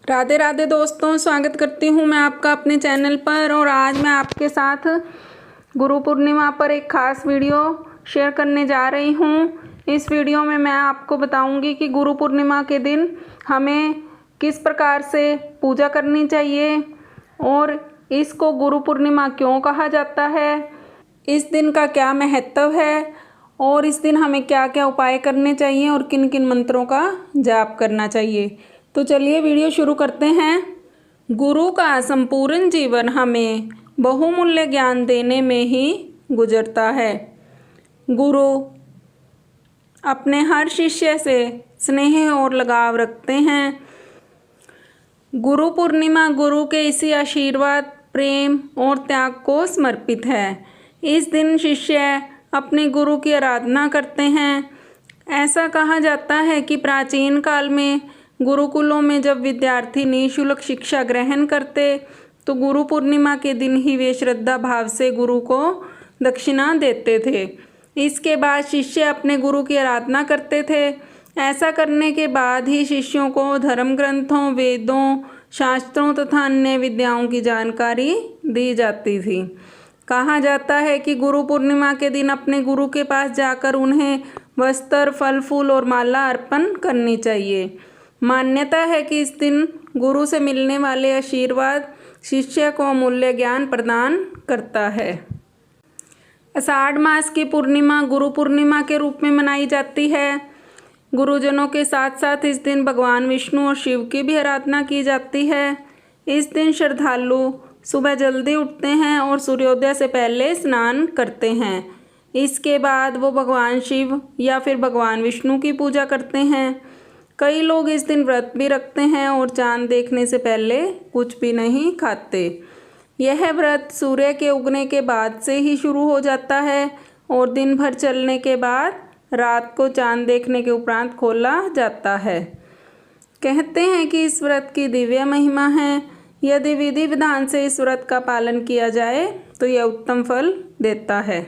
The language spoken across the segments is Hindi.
राधे राधे दोस्तों, स्वागत करती हूँ मैं आपका अपने चैनल पर। और आज मैं आपके साथ गुरु पूर्णिमा पर एक ख़ास वीडियो शेयर करने जा रही हूँ। इस वीडियो में मैं आपको बताऊँगी कि गुरु पूर्णिमा के दिन हमें किस प्रकार से पूजा करनी चाहिए और इसको गुरु पूर्णिमा क्यों कहा जाता है, इस दिन का क्या महत्व है और इस दिन हमें क्या क्या उपाय करने चाहिए और किन किन मंत्रों का जाप करना चाहिए। तो चलिए वीडियो शुरू करते हैं। गुरु का संपूर्ण जीवन हमें बहुमूल्य ज्ञान देने में ही गुजरता है। गुरु अपने हर शिष्य से स्नेह और लगाव रखते हैं। गुरु पूर्णिमा गुरु के इसी आशीर्वाद, प्रेम और त्याग को समर्पित है। इस दिन शिष्य अपने गुरु की आराधना करते हैं। ऐसा कहा जाता है कि प्राचीन काल में गुरुकुलों में जब विद्यार्थी निःशुल्क शिक्षा ग्रहण करते तो गुरु पूर्णिमा के दिन ही वे श्रद्धा भाव से गुरु को दक्षिणा देते थे। इसके बाद शिष्य अपने गुरु की आराधना करते थे। ऐसा करने के बाद ही शिष्यों को धर्म ग्रंथों, वेदों, शास्त्रों तथा अन्य विद्याओं की जानकारी दी जाती थी। कहा जाता है कि गुरु पूर्णिमा के दिन अपने गुरु के पास जाकर उन्हें वस्त्र, फल फूल और माला अर्पण करनी चाहिए। मान्यता है कि इस दिन गुरु से मिलने वाले आशीर्वाद शिष्य को अमूल्य ज्ञान प्रदान करता है। आषाढ़ मास की पूर्णिमा गुरु पूर्णिमा के रूप में मनाई जाती है। गुरुजनों के साथ साथ इस दिन भगवान विष्णु और शिव की भी आराधना की जाती है। इस दिन श्रद्धालु सुबह जल्दी उठते हैं और सूर्योदय से पहले स्नान करते हैं। इसके बाद वो भगवान शिव या फिर भगवान विष्णु की पूजा करते हैं। कई लोग इस दिन व्रत भी रखते हैं और चांद देखने से पहले कुछ भी नहीं खाते। यह व्रत सूर्य के उगने के बाद से ही शुरू हो जाता है और दिन भर चलने के बाद रात को चांद देखने के उपरांत खोला जाता है। कहते हैं कि इस व्रत की दिव्य महिमा है। यदि विधि विधान से इस व्रत का पालन किया जाए तो यह उत्तम फल देता है।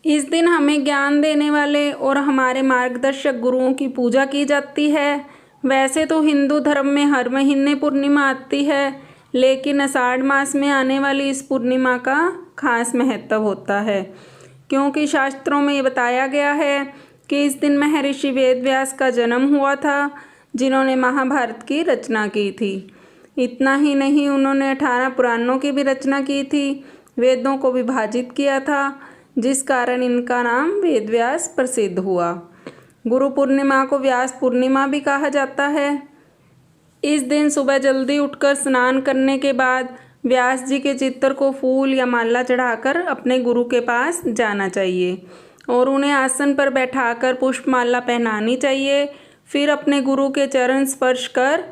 इस दिन हमें ज्ञान देने वाले और हमारे मार्गदर्शक गुरुओं की पूजा की जाती है। वैसे तो हिंदू धर्म में हर महीने पूर्णिमा आती है, लेकिन आषाढ़ मास में आने वाली इस पूर्णिमा का खास महत्व होता है, क्योंकि शास्त्रों में ये बताया गया है कि इस दिन महर्षि वेदव्यास का जन्म हुआ था, जिन्होंने महाभारत की रचना की थी। इतना ही नहीं, उन्होंने 18 पुराणों की भी रचना की थी, वेदों को विभाजित किया था, जिस कारण इनका नाम वेदव्यास प्रसिद्ध हुआ। गुरु पूर्णिमा को व्यास पूर्णिमा भी कहा जाता है। इस दिन सुबह जल्दी उठकर स्नान करने के बाद व्यास जी के चित्र को फूल या माला चढ़ाकर अपने गुरु के पास जाना चाहिए और उन्हें आसन पर बैठाकर पुष्पमाला पहनानी चाहिए। फिर अपने गुरु के चरण स्पर्श कर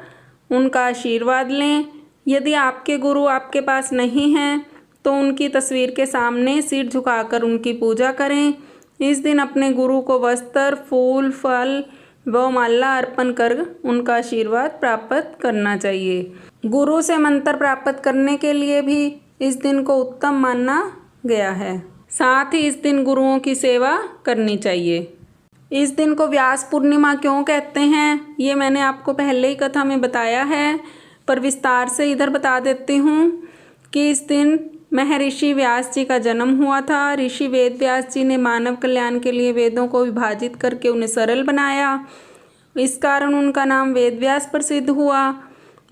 उनका आशीर्वाद लें। यदि आपके गुरु आपके पास नहीं हैं तो उनकी तस्वीर के सामने सिर झुकाकर उनकी पूजा करें। इस दिन अपने गुरु को वस्त्र, फूल, फल व माला अर्पण कर उनका आशीर्वाद प्राप्त करना चाहिए। गुरु से मंत्र प्राप्त करने के लिए भी इस दिन को उत्तम माना गया है। साथ ही इस दिन गुरुओं की सेवा करनी चाहिए। इस दिन को व्यास पूर्णिमा क्यों कहते हैं, ये मैंने आपको पहले ही कथा में बताया है, पर विस्तार से इधर बता देती हूँ कि इस दिन महर्षि व्यास जी का जन्म हुआ था। ऋषि वेद व्यास जी ने मानव कल्याण के लिए वेदों को विभाजित करके उन्हें सरल बनाया। इस कारण उनका नाम वेद व्यास प्रसिद्ध हुआ।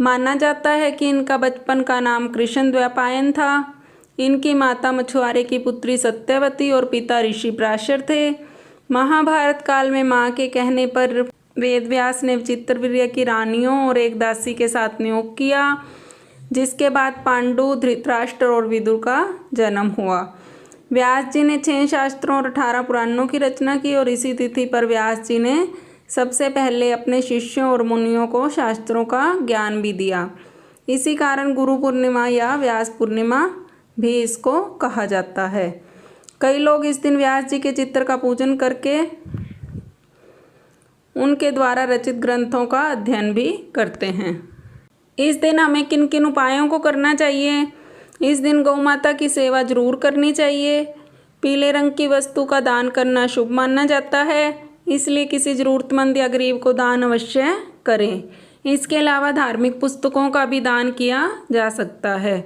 माना जाता है कि इनका बचपन का नाम कृष्ण द्वैपायन था। इनकी माता मछुआरे की पुत्री सत्यवती और पिता ऋषि पराशर थे। महाभारत काल में माँ के कहने पर वेद व्यास ने चित्रवीर्य की रानियों और एक दासी के साथ नियोग किया, जिसके बाद पांडु, धृतराष्ट्र और विदुर का जन्म हुआ। व्यास जी ने 6 शास्त्रों और 18 पुराणों की रचना की और इसी तिथि पर व्यास जी ने सबसे पहले अपने शिष्यों और मुनियों को शास्त्रों का ज्ञान भी दिया। इसी कारण गुरु पूर्णिमा या व्यास पूर्णिमा भी इसको कहा जाता है। कई लोग इस दिन व्यास जी के चित्र का पूजन करके उनके द्वारा रचित ग्रंथों का अध्ययन भी करते हैं। इस दिन हमें किन किन उपायों को करना चाहिए। इस दिन गौ माता की सेवा जरूर करनी चाहिए। पीले रंग की वस्तु का दान करना शुभ माना जाता है, इसलिए किसी ज़रूरतमंद या गरीब को दान अवश्य करें। इसके अलावा धार्मिक पुस्तकों का भी दान किया जा सकता है।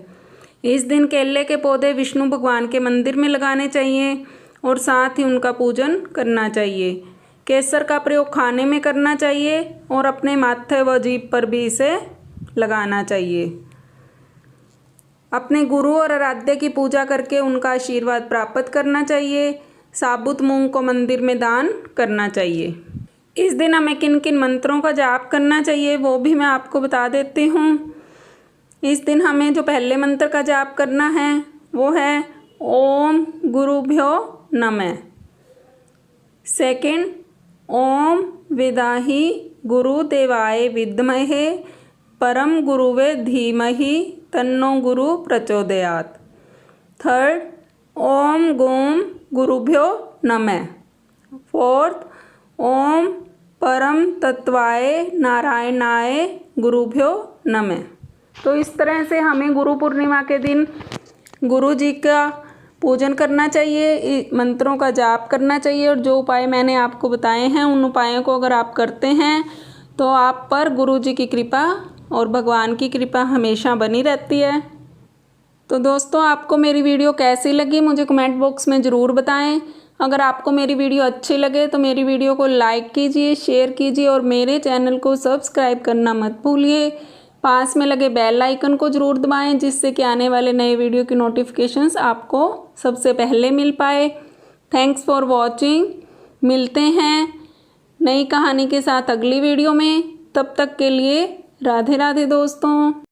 इस दिन केले के पौधे विष्णु भगवान के मंदिर में लगाने चाहिए और साथ ही उनका पूजन करना चाहिए। केसर का प्रयोग खाने में करना चाहिए और अपने माथे व जीभ पर भी इसे लगाना चाहिए। अपने गुरु और आराध्य की पूजा करके उनका आशीर्वाद प्राप्त करना चाहिए। साबुत मूंग को मंदिर में दान करना चाहिए। इस दिन हमें किन किन मंत्रों का जाप करना चाहिए वो भी मैं आपको बता देती हूँ। इस दिन हमें जो पहले मंत्र का जाप करना है वो है ओम गुरुभ्यो नमः। सेकंड, ओम विदाहि गुरुदेवाय विद्महे परम गुरुवे धीमहि तन्नो गुरु प्रचोदयात्। थर्ड, ओम गूम गुरुभ्यो नमः। फोर्थ, ओम परम तत्वाय नारायणाय गुरुभ्यो नमः। तो इस तरह से हमें गुरु पूर्णिमा के दिन गुरु जी का पूजन करना चाहिए, मंत्रों का जाप करना चाहिए और जो उपाय मैंने आपको बताए हैं उन उपायों को अगर आप करते हैं तो आप पर गुरु जी की कृपा और भगवान की कृपा हमेशा बनी रहती है। तो दोस्तों, आपको मेरी वीडियो कैसी लगी मुझे कमेंट बॉक्स में ज़रूर बताएं। अगर आपको मेरी वीडियो अच्छी लगे तो मेरी वीडियो को लाइक कीजिए, शेयर कीजिए और मेरे चैनल को सब्सक्राइब करना मत भूलिए। पास में लगे बेल आइकन को ज़रूर दबाएं जिससे कि आने वाले नए वीडियो की नोटिफिकेशंस आपको सबसे पहले मिल पाए। Thanks for watching. मिलते हैं नई कहानी के साथ अगली वीडियो में। तब तक के लिए राधे राधे दोस्तों।